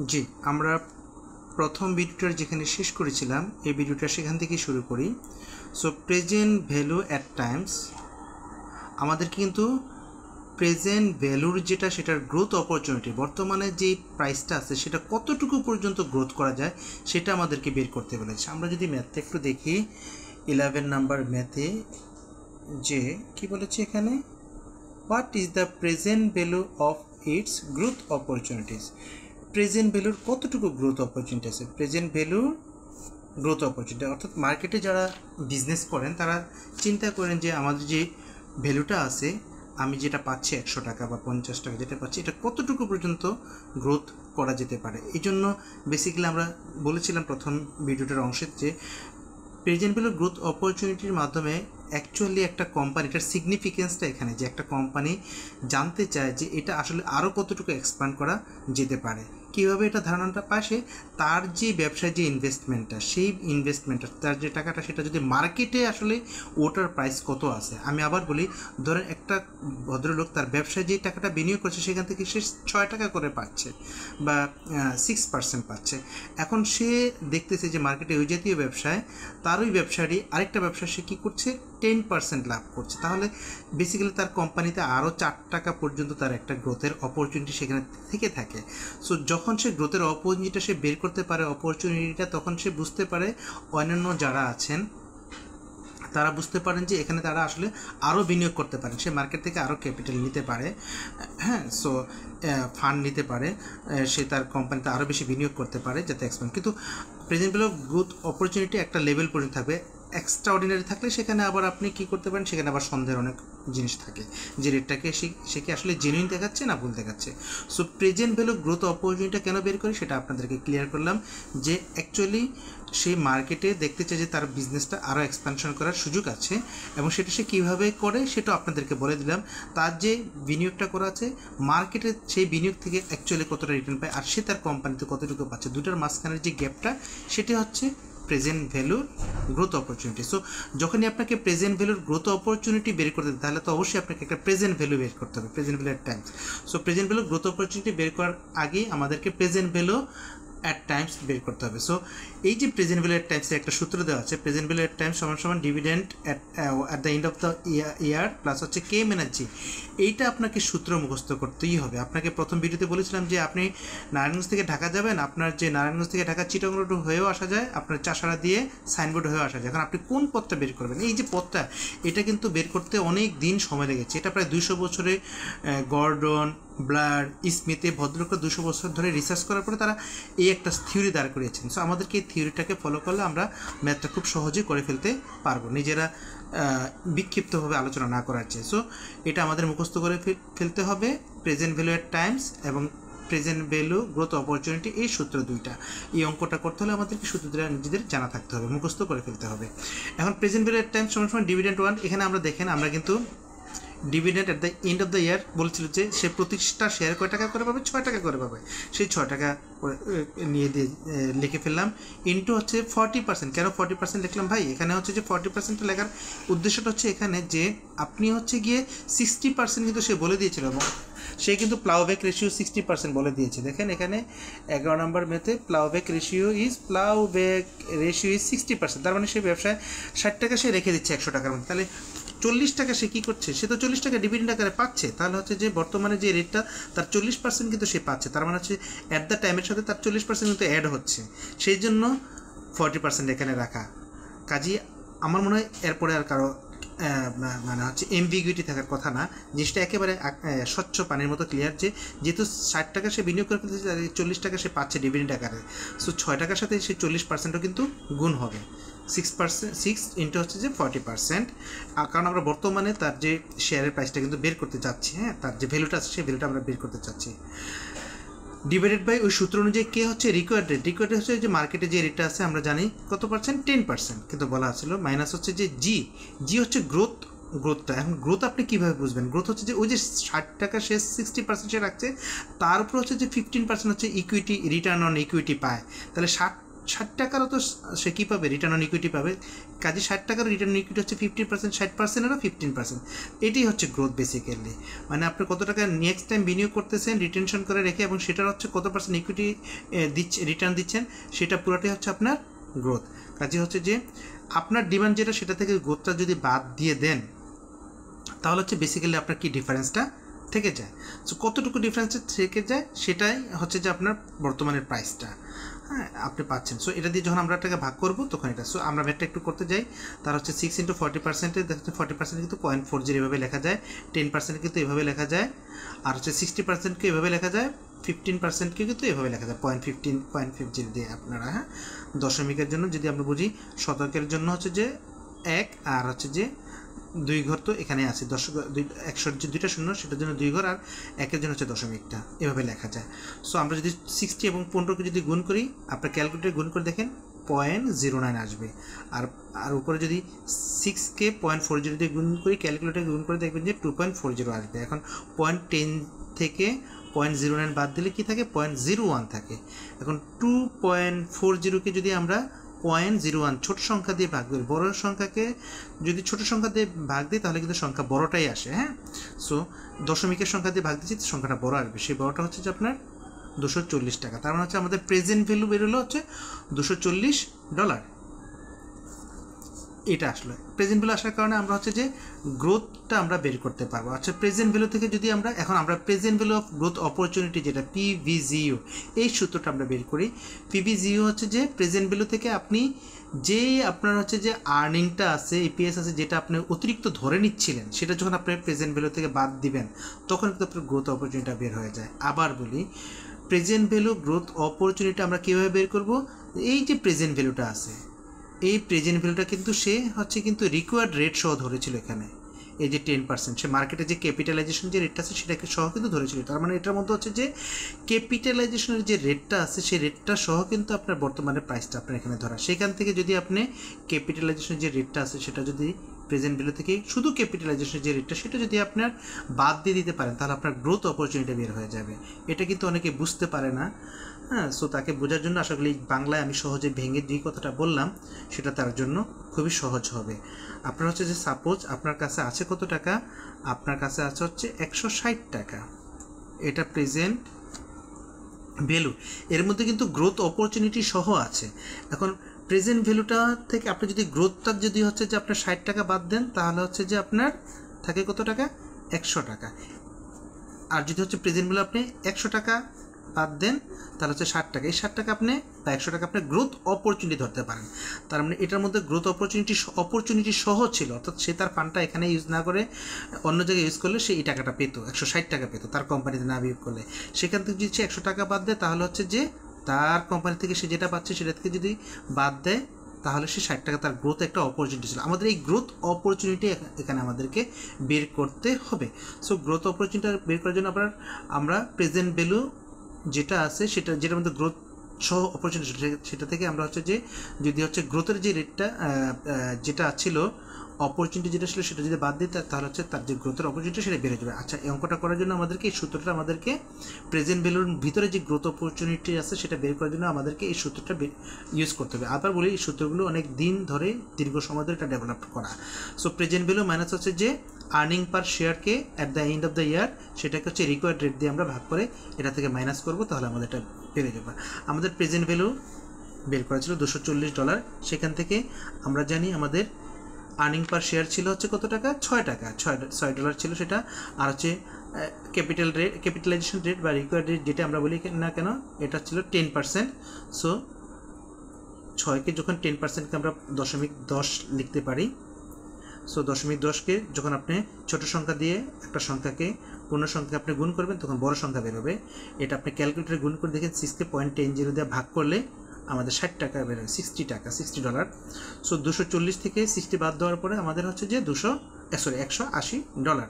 জি, আমরা প্রথম ভিডিওটা যেখানে শেষ করেছিলাম এই ভিডিওটা সেখান থেকেই শুরু করি। So present value at Times আমাদের কিন্তু প্রেজেন্ট ভ্যালুর যেটা সেটার গ্রোথ অপরচুনিটি, বর্তমানে যে প্রাইসটা আছে সেটা কতটুকু পর্যন্ত গ্রোথ করা যায় সেটা আমাদেরকে বের করতে বলেছে। আমরা যদি ম্যাথটা একটু দেখি 11 নাম্বার ম্যাথে যে কি বলেছে এখানে, what is the present value of its growth opportunities. Present ভ্যালুর কতটুকু গ্রোথ অপরচুনিটি আছে, প্রেজেন্ট ভ্যালুর গ্রোথ অপরচুনিটি, অর্থাৎ মার্কেটে যারা বিজনেস করেন তারা চিন্তা করেন যে আমাদের যে ভ্যালুটা আছে, আমি যেটা পাচ্ছি 100 টাকা বা 50 টাকা যেটা পাচ্ছি, এটা কতটুকু পর্যন্ত গ্রোথ করা যেতে পারে। এই জন্য বেসিক্যালি আমরা বলেছিলাম প্রথম ভিডিওটার অংশে যে প্রেজেন্ট ভ্যালু গ্রোথ অপরচুনিটির মাধ্যমে অ্যাকচুয়ালি একটা কোম্পানিটার সিগনিফিকেন্সটা এখানে, যে একটা কোম্পানি জানতে চায় যে এটা আসলে আরও কতটুকু এক্সপ্যান্ড করা যেতে পারে। কীভাবে এটা ধারণাটা পায় সে, তার যে ব্যবসায় যে ইনভেস্টমেন্টটা, সেই ইনভেস্টমেন্টটা তার যে টাকাটা সেটা যদি মার্কেটে আসলে ওটার প্রাইস কত আছে। আমি আবার বলি, ধরেন একটা ভদ্রলোক তার ব্যবসায় যে টাকাটা বিনিয়োগ করছে সেখান থেকে সে 6 টাকা করে পাচ্ছে বা 6% পাচ্ছে। এখন সে দেখতেছে যে মার্কেটে ওই জাতীয় ব্যবসায় তার ওই ব্যবসারই আরেকটা ব্যবসা সে কী করছে, 10% লাভ করছে। তাহলে বেসিক্যালি তার কোম্পানিতে আরও 4 টাকা পর্যন্ত তার একটা গ্রোথের অপরচুনিটি সেখানে থেকে থাকে। সো যখন সে গ্রোথের অপরচুনিটিটা সে বের করতে পারে অপরচুনিটিটা, তখন সে বুঝতে পারে অন্যান্য যারা আছেন তারা বুঝতে পারেন যে এখানে তারা আসলে আরও বিনিয়োগ করতে পারেন, সে মার্কেট থেকে আরও ক্যাপিটাল নিতে পারে, হ্যাঁ, সো ফান্ড নিতে পারে, সে তার কোম্পানিতে আরও বেশি বিনিয়োগ করতে পারে যাতে এক্সপ্যান্ড। কিন্তু প্রেজেন্ট ভ্যালু গ্রোথ অপরচুনিটি একটা লেভেল পর্যন্ত থাকবে। এক্সট্রা অর্ডিনারি থাকলে সেখানে আবার আপনি কী করতে পারেন, সেখানে আবার সন্দেহের অনেক জিনিস থাকে যে রেটটাকে সে কি আসলে জেনুইন দেখাচ্ছে না ভুল দেখাচ্ছে। সো প্রেজেন্ট ভ্যালু গ্রোথ অপরচুনিটিটা কেন বের করি সেটা আপনাদেরকে ক্লিয়ার করলাম, যে অ্যাকচুয়ালি সেই মার্কেটে দেখতে চায় যে তার বিজনেসটা আরও এক্সপ্যানশন করার সুযোগ আছে, এবং সেটা সে কীভাবে করে সেটা আপনাদেরকে বলে দিলাম। তার যে বিনিয়োগটা করা আছে মার্কেটে, সেই বিনিয়োগ থেকে অ্যাকচুয়ালি কতটা রিটার্ন পায় আর সে তার কোম্পানিতে কতটুকু পাচ্ছে, দুটার মাঝখানের যে গ্যাপটা সেটা হচ্ছে প্রেজেন্ট ভ্যালুর গ্রোথ অপরচুনিটি। সো যখনই আপনাকে প্রেজেন্ট ভ্যালুর গ্রোথ অপরচুনিটি বের করতে হবে, তাহলে তো অবশ্যই আপনাকে একটা প্রেজেন্ট ভ্যালু বের করতে হবে, present value at Times. So present value growth opportunity বের করার আগে আমাদেরকে প্রেজেন্ট ভ্যালু অ্যাট টাইমস বের করতে হবে। সো এই যে প্রেজেন্ট ভ্যালু অ্যাট টাইমসের একটা সূত্র দেওয়া আছে, প্রেজেন্ট ভ্যালু অ্যাট টাইমস সমান সমান dividend at the end of the year plus হচ্ছে কে এনার্জি। এইটা আপনাকে সূত্র মুখস্থ করতেই হবে। আপনাকে প্রথম ভিডিওতে বলেছিলাম যে আপনি নারায়ণগঞ্জ থেকে ঢাকা যাবেন, আপনার যে নারায়ণগঞ্জ থেকে ঢাকা চিটাগং রোড হয়েও আসা যায়, আপনার চাষাড়া দিয়ে সাইনবোর্ড হয়েও আসা যায়। এখন আপনি কোন পথটা বের করবেন, এই যে পথটা, এটা কিন্তু বের করতে অনেক দিন সময় লেগেছে। এটা প্রায় 200 বছরে গর্ডন, ব্লার, স্মিথে ভদ্রলোকরা 200 বছর ধরে রিসার্চ করার পরে তারা এই একটা থিওরি দাঁড় করিয়েছেন। সো আমাদেরকে এই থিওরিটাকে ফলো করলে আমরা ম্যাথটা খুব সহজেই করে ফেলতে পারবো, নিজেরা বিক্ষিপ্তভাবে আলোচনা না করার চেয়ে। সো এটা আমাদের মুখস্থ করে ফেলতে হবে, প্রেজেন্ট ভ্যালু অ্যাট টাইমস এবং প্রেজেন্ট ভ্যালু গ্রোথ অপরচুনিটি, এই সূত্র দুইটা। এই অঙ্কটা করতে হলে আমাদেরকে সূত্রটা নিজেদের জানা থাকতে হবে, মুখস্থ করে ফেলতে হবে। এখন প্রেজেন্ট ভ্যালু অ্যাট টাইমস সমান ডিভিডেন্ড 1। এখানে আমরা দেখেন, আমরা কিন্তু dividend at the end of the year বলছিল যে সে প্রতিটা শেয়ার কয় টাকা করে পাবে, 6 টাকা করে পাবে। সেই 6 টাকা নিয়ে দিয়ে লিখে ফেললাম, ইন্টু হচ্ছে 40%। কেন 40% লিখলাম ভাই, এখানে হচ্ছে যে 40% লেখার উদ্দেশ্যটা হচ্ছে এখানে যে আপনি হচ্ছে গিয়ে 60% কিন্তু সে বলে দিয়েছিল, এবং সে কিন্তু প্লাউব্যাক রেশিও 60% বলে দিয়েছে। দেখেন এখানে 11 নম্বর মেতে প্লাউব্যাক রেশিও ইজ 60%। তার মানে সে ব্যবসায় 60 টাকা সে রেখে দিচ্ছে 100 টাকার মধ্যে, তাহলে 40 টাকা সে কী করছে, সে তো 40 টাকা ডিভিডেন্ড আকারে পাচ্ছে। তাহলে হচ্ছে যে বর্তমানে যে রেটটা তার 40% কিন্তু সে পাচ্ছে, তার মানে হচ্ছে অ্যাট দ্য টাইমের সাথে তার 40% কিন্তু অ্যাড হচ্ছে, সেই জন্য 40% এখানে রাখা। কাজেই আমার মনে হয় এরপরে আর কারো মানে হচ্ছে এমবিগুইটি থাকার কথা না, জিনিসটা একেবারে স্বচ্ছ পানির মতো ক্লিয়ার, যে যেহেতু 60 টাকা সে বিনিয়োগ করে ফেলতেছে, 40 টাকা সে পাচ্ছে ডিভিডেন্ড আকারে। সো 6 টাকার সাথে সে 40%ও কিন্তু গুণ হবে, 6 ইন্টু হচ্ছে যে 40%। কারণ আমরা বর্তমানে তার যে শেয়ারের প্রাইসটা কিন্তু বের করতে চাচ্ছি, হ্যাঁ, তার যে ভ্যালুটা আছে সেই ভ্যালুটা আমরা বের করতে চাচ্ছি, ডিভাইডেড বাই ওই সূত্র অনুযায়ী কে হচ্ছে রিকোয়ার্ড রেট। রিকোয়ার্ড হচ্ছে যে মার্কেটে যে রেটটা আছে আমরা জানি কত পার্সেন্ট, 10%, কিন্তু বলা ছিল মাইনাস হচ্ছে যে জি হচ্ছে গ্রোথটা। এখন গ্রোথ আপনি কীভাবে বুঝবেন, গ্রোথ হচ্ছে যে ওই যে 60 টাকা সে 60% সে রাখছে, তার উপর হচ্ছে যে 15% হচ্ছে ইকুইটি, রিটার্ন অন ইকুইটি পায়। তাহলে টাকারও তো সে কী পাবে, রিটার্ন অন ইকুইটি পাবে। কাজে 60 টাকার রিটার্ন অন ইকুইটি হচ্ছে 50%, 60%এরও 15%। এটাই হচ্ছে গ্রোথ বেসিক্যালি। মানে আপনি কত টাকা নেক্সট টাইম বিনিয়োগ করতেছেন রিটেনশন করে রেখে, এবং সেটার হচ্ছে কত পার্সেন্ট ইকুইটি রিটার্ন দিচ্ছেন, সেটা পুরোটাই হচ্ছে আপনার গ্রোথ। কাজে হচ্ছে যে আপনার ডিমান্ড যেটা, সেটা থেকে গ্রোথটা যদি বাদ দিয়ে দেন, তাহলে হচ্ছে বেসিক্যালি আপনার কি ডিফারেন্সটা থেকে যায়। সো কতটুকু ডিফারেন্সটা থেকে যায় সেটাই হচ্ছে যে আপনার বর্তমানের প্রাইসটা, হ্যাঁ, আপনি পাচ্ছেন। সো এটা দিয়ে যখন আমরা টাকা ভাগ করবো তখন এটা, সো আমরা ভ্যাটটা একটু করতে যাই। তার হচ্ছে 6 × 40%, দেখতে 40% কিন্তু 0.40 এভাবে লেখা যায়, 10% কিন্তু এভাবে লেখা যায়, আর হচ্ছে 60%কে এভাবে লেখা যায়, 15%কে কিন্তু এভাবে লেখা যায় 0.50 দিয়ে আপনারা, হ্যাঁ, দশমিকের জন্য যদি আমরা বুঝি, শতকের জন্য হচ্ছে যে 1, আর হচ্ছে যে 2 ঘর তো এখানে আছে, 100 যে 2টা শূন্য সেটার জন্য 2 ঘর, আর 1-এর জন্য হচ্ছে দশমিকটা, এভাবে লেখা যায়। সো আমরা যদি 60 এবং 15কে যদি গুণ করি, আপনার ক্যালকুলেটরে গুণ করে দেখেন 0.09 আসবে। আর উপরে যদি 6কে 0.40 দিয়ে গুণ করি, ক্যালকুলেটরে গুণ করে দেখবেন যে 2.40 আসবে। এখন 0.10 থেকে 0.09 বাদ দিলে কি থাকে, 0.01 থাকে। এখন 2.40কে যদি আমরা 0.01 ছোট সংখ্যা দিয়ে ভাগ করি, বড় সংখ্যাকে যদি ছোট সংখ্যা দিয়ে ভাগ দিই তাহলে কিন্তু সংখ্যা বড়টাই আসে, হ্যাঁ। সো দশমিকের সংখ্যা দিয়ে ভাগ দিচ্ছি, সংখ্যাটা বড় আসবে, সেই বড়টা হচ্ছে যে আপনার 240 টাকা। তার মানে হচ্ছে আমাদের প্রেজেন্ট ভ্যালু বেরোলো হচ্ছে $240। এটা আসলে প্রেজেন্ট ভ্যালু আসার কারণে আমরা হচ্ছে যে গ্রোথটা আমরা বের করতে পারবো। আচ্ছা, প্রেজেন্ট ভ্যালু থেকে যদি আমরা আমরা present value of growth opportunity, যেটা PVGO, এই সূত্রটা আমরা বের করি। PVGO হচ্ছে যে প্রেজেন্ট ভ্যালু থেকে আপনি যে আপনার হচ্ছে যে আর্নিংটা আছে, EPS আছে, যেটা আপনি অতিরিক্ত ধরে নিচ্ছিলেন, সেটা যখন আপনি প্রেজেন্ট ভ্যালু থেকে বাদ দিবেন, তখন কিন্তু আপনার গ্রোথ অপরচুনিটিটা বের হয়ে যায়। আবার বলি, প্রেজেন্ট ভ্যালু গ্রোথ অপরচুনিটি আমরা কীভাবে বের করব? এই যে প্রেজেন্ট ভ্যালুটা আছে, এই প্রেজেন্ট ভ্যালুটা কিন্তু সে হচ্ছে কিন্তু রিকোয়ার্ড রেট সহ ধরেছিল এখানে, এই যে 10%, সে মার্কেটে যে ক্যাপিটালাইজেশন যে রেটটা আছে সেটাকে সহ কিন্তু ধরেছিল। তার মানে এটার মধ্যে হচ্ছে যে ক্যাপিটালাইজেশনের যে রেটটা আছে, সেই রেটটা সহ কিন্তু আপনার বর্তমানে প্রাইসটা আপনার এখানে ধরা। সেখান থেকে যদি আপনি ক্যাপিটালাইজেশনের যে রেটটা আছে সেটা যদি প্রেজেন্ট ভ্যালু থেকে শুধু ক্যাপিটালাইজেশনের যে রেটটা সেটা যদি আপনার বাদ দিয়ে দিতে পারেন, তাহলে আপনার গ্রোথ অপরচুনিটি বের হয়ে যাবে। এটা কিন্তু অনেকে বুঝতে পারে না, হ্যাঁ। সো তাকে বোঝার জন্য আশা করি বাংলায় আমি সহজে ভেঙে যে কথাটা বললাম সেটা তার জন্য খুবই সহজ হবে। আপনার হচ্ছে যে সাপোজ আপনার কাছে আছে কত টাকা, আপনার কাছে আছে হচ্ছে 160 টাকা, এটা প্রেজেন্ট ভ্যালু। এর মধ্যে কিন্তু গ্রোথ অপরচুনিটি সহ আছে। এখন প্রেজেন্ট ভ্যালুটা থেকে আপনি যদি গ্রোথটা যদি হচ্ছে যে আপনার 60 টাকা বাদ দেন, তাহলে হচ্ছে যে আপনার থাকে কত টাকা, 100 টাকা। আর যদি হচ্ছে প্রেজেন্ট ভ্যালু আপনি 100 টাকা বাদ দেন, তাহলে হচ্ছে 60 টাকা। এই 60 টাকা আপনি বা 100 টাকা আপনি গ্রোথ অপরচুনিটি ধরতে পারেন। তার মানে এটার মধ্যে গ্রোথ অপরচুনিটি সহ ছিল, অর্থাৎ সে তার ফান্ডটা এখানে ইউজ না করে অন্য জায়গায় ইউজ করলে সে এই টাকাটা পেত, 160 টাকা পেত তার কোম্পানিতে না বিয়োগ করলে। সেখান থেকে যদি সে 100 টাকা বাদ দেয়, তাহলে হচ্ছে যে তার কোম্পানি থেকে সে যেটা পাচ্ছে সেটা থেকে যদি বাদ দেয়, তাহলে সে 60 টাকা তার গ্রোথ একটা অপরচুনিটি ছিল। আমাদের এই গ্রোথ অপরচুনিটি এখানে আমাদেরকে বের করতে হবে। সো গ্রোথ অপরচুনিটি বের করার জন্য আমরা প্রেজেন্ট ভ্যালু যেটা আছে সেটা, যেটার মধ্যে গ্রোথ সহ অপরচুনিটি, সেটা থেকে আমরা হচ্ছে যে যদি হচ্ছে গ্রোথের যে রেটটা যেটা ছিল, অপরচুনিটি যেটা ছিল সেটা যদি বাদ দিই, তাহলে হচ্ছে তার যে গ্রোথের অপরচুনিটি সেটা বেড়ে যাবে। আচ্ছা, এই অঙ্কটা করার জন্য আমাদেরকে এই সূত্রটা, আমাদেরকে প্রেজেন্ট ভ্যালুর ভিতরে যে গ্রোথ অপরচুনিটি আছে সেটা বের করার জন্য আমাদেরকে এই সূত্রটা ইউজ করতে হবে। আবার বলি, এই সূত্রগুলো অনেক দিন ধরে, দীর্ঘ সময় ধরে এটা ডেভেলপ করা। সো প্রেজেন্ট ভ্যালু মাইনাস হচ্ছে যে আর্নিং পার শেয়ারকে at the end of the year, সেটাকে হচ্ছে রিকোয়ার্ড রেট দিয়ে আমরা ভাগ করে এটা থেকে মাইনাস করবো, তাহলে আমাদের এটা বেড়ে যাবে। আমাদের প্রেজেন্ট ভ্যালু বের করা ছিল $240, সেখান থেকে আমরা জানি আমাদের আর্নিং পার শেয়ার ছিল হচ্ছে কত টাকা, $6 ছিল সেটা। আর হচ্ছে ক্যাপিটালাইজেশন রেট বা রিকোয়ার্ড রেট যেটা আমরা বলি না কেন, এটা ছিল 10%। সো 6কে যখন 10%কে আমরা 0.10 লিখতে পারি। সো 0.10কে যখন আপনি ছোট সংখ্যা দিয়ে একটা সংখ্যাকে পূর্ণ সংখ্যা আপনি গুণ করবেন, তখন বড় সংখ্যা বেরোবে। এটা আপনি ক্যালকুলেটরে গুণ করে দেখেন, 6কে 0.10 দিয়ে ভাগ করলে আমাদের 60 টাকা বেরোবে, $60। সো 240 থেকে 60 বাদ দেওয়ার পরে আমাদের হচ্ছে যে $180।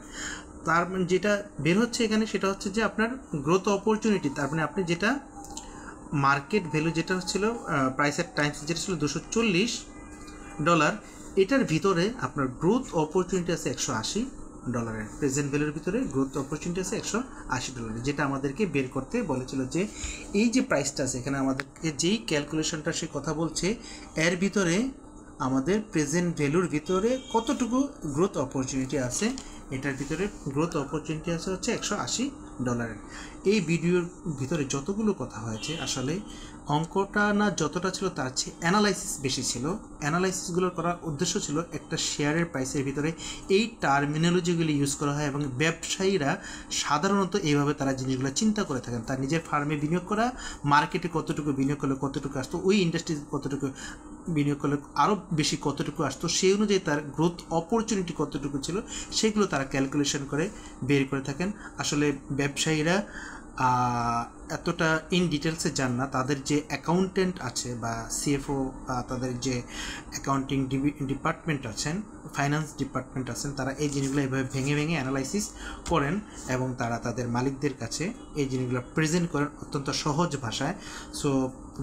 তার মানে যেটা বের হচ্ছে এখানে সেটা হচ্ছে যে আপনার গ্রোথ অপরচুনিটি। তার মানে আপনি যেটা মার্কেট ভ্যালু যেটা হচ্ছিল প্রাইসের টাইমস যেটা ছিল $240, এটার ভিতরে আপনার গ্রোথ অপরচুনিটি আছে $180, ডলারের, প্রেজেন্ট ভ্যালুর ভিতরে গ্রোথ অপরচুনিটি আছে $180, যেটা আমাদেরকে বের করতে বলেছিল যে এই যে প্রাইসটা আছে এখানে আমাদেরকে যেই ক্যালকুলেশনটা সে কথা বলছে এর ভিতরে আমাদের প্রেজেন্ট ভ্যালুর ভিতরে কতটুকু গ্রোথ অপরচুনিটি আছে, এটার ভিতরে গ্রোথ অপরচুনিটি আছে হচ্ছে $180। এই ভিডিওর ভিতরে যতগুলো কথা হয়েছে আসলে অঙ্কটা না যতটা ছিল তার চেয়ে অ্যানালাইসিস বেশি ছিল। অ্যানালাইসিসগুলো করার উদ্দেশ্য ছিল একটা শেয়ারের প্রাইসের ভিতরে এই টার্মিনোলজিগুলি ইউজ করা হয় এবং ব্যবসায়ীরা সাধারণত এইভাবে তারা জিনিসগুলো চিন্তা করে থাকেন। তার নিজের ফার্মে বিনিয়োগ করা, মার্কেটে কতটুকু বিনিয়োগ করলে কতটুকু আসতো, ওই ইন্ডাস্ট্রি কতটুকু বিনিয়োগ করলে আরও বেশি কতটুকু আসতো, সেই অনুযায়ী তার গ্রোথ অপরচুনিটি কতটুকু ছিল সেগুলো তারা ক্যালকুলেশন করে বের করে থাকেন। আসলে ব্যবসায়ীরা এতটা ইন ডিটেলসে যান না, তাদের যে অ্যাকাউন্টেন্ট আছে বা সিএফও, তাদের যে অ্যাকাউন্টিং ডিপার্টমেন্ট আছেন, ফাইন্যান্স ডিপার্টমেন্ট আছেন, তারা এই জিনিসগুলো এইভাবে ভেঙে ভেঙে অ্যানালাইসিস করেন এবং তারা তাদের মালিকদের কাছে এই জিনিসগুলো প্রেজেন্ট করেন অত্যন্ত সহজ ভাষায়। সো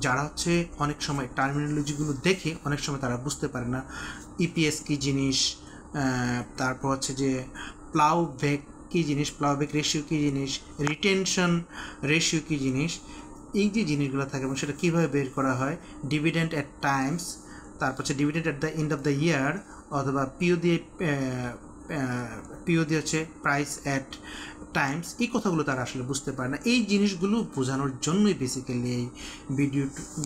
যারা হচ্ছে অনেক সময় টার্মিনোলজিগুলো দেখে অনেক সময় তারা বুঝতে পারে না ইপিএস কী জিনিস, তারপর হচ্ছে যে প্লাউ ব্যাক কী জিনিস, প্লাউব্যাক রেশিও কী জিনিস, রিটেনশন রেশিও কী জিনিস, এই যে জিনিসগুলো থাকে এবং সেটা কীভাবে বের করা হয়, ডিভিডেন্ড অ্যাট টাইমস, তারপর হচ্ছে dividend at the end of the year, অথবা পিও দিয়ে হচ্ছে প্রাইস অ্যাট টাইমস, এই কথাগুলো তারা আসলে বুঝতে পারে না। এই জিনিসগুলো বোঝানোর জন্যই বেসিক্যালি এই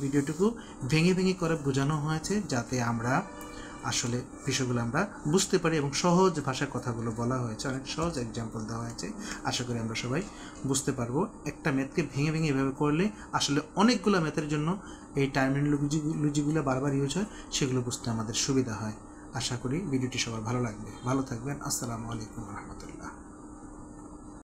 ভিডিওটুকু ভেঙে ভেঙে করে বোঝানো হয়েছে, যাতে আমরা আসলে বিষয়গুলো আমরা বুঝতে পারি এবং সহজ ভাষায় কথাগুলো বলা হয়েছে, অনেক সহজ এক্সাম্পল দেওয়া হয়েছে। আশা করি আমরা সবাই বুঝতে পারবো। একটা ম্যাথকে ভেঙে ভেঙে এভাবে করলে আসলে অনেকগুলো ম্যাথের জন্য এই টার্মিনোলজিগুলো বারবার ইউজ হয়, সেগুলো বুঝতে আমাদের সুবিধা হয়। আশা করি ভিডিওটি সবার ভালো লাগবে। ভালো থাকবেন। আসসালামু আলাইকুম রহমতুল্লাহ।